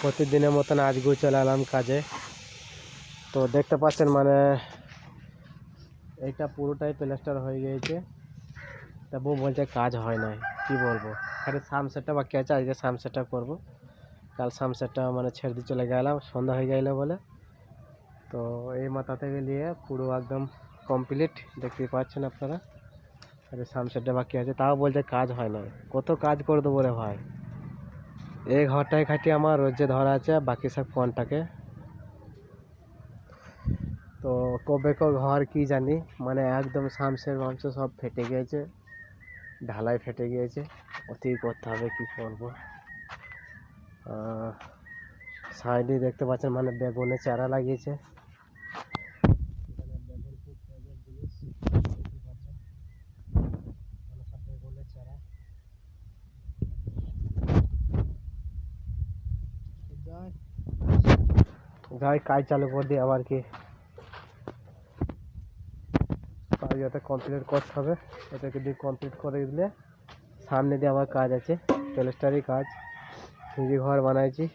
প্রতিদিনের মতন আজকেও চলে এলাম কাজে। তো দেখতে পাচ্ছেন মানে এটা পুরোটাই প্লাস্টার হয়ে গিয়েছে, তবুও বলছে কাজ হয় নাই। কি বলবো, খালি সানসেটটা বাকি আছে, আজকে সানসেটটা করবো। কাল সানসেটটা মানে ছেড়ে দিয়ে চলে গেলাম, সন্ধ্যা হয়ে গেল বলে। তো এই মাথা থেকে নিয়ে পুরো একদম কমপ্লিট দেখতে পাচ্ছেন আপনারা। আরে সানসেটটা বাকি আছে, তাও বলছে কাজ হয় না। কত কাজ করে দেবো রে ভাই, এই ঘরটায় খাটি আমার রোজে ধরা আছে, বাকি সব কন্টাকে। তো কবে ঘর কি জানি, মানে একদম সামসের মাংস সব ফেটে গিয়েছে, ঢালাই ফেটে গিয়েছে। অতি করতে হবে, কি করবো। সাইডে দেখতে পাচ্ছেন মানে বেগুনের চারা লাগিয়েছে। যাই কাজ চালু করে দিই আবার কি, কাজ যাতে কমপ্লিট করতে হবে। এটাকে দিয়ে কমপ্লিট করে দিলে সামনে দিয়ে আবার কাজ আছে, প্লাস্টারই কাজ। ঘর বানাইছি।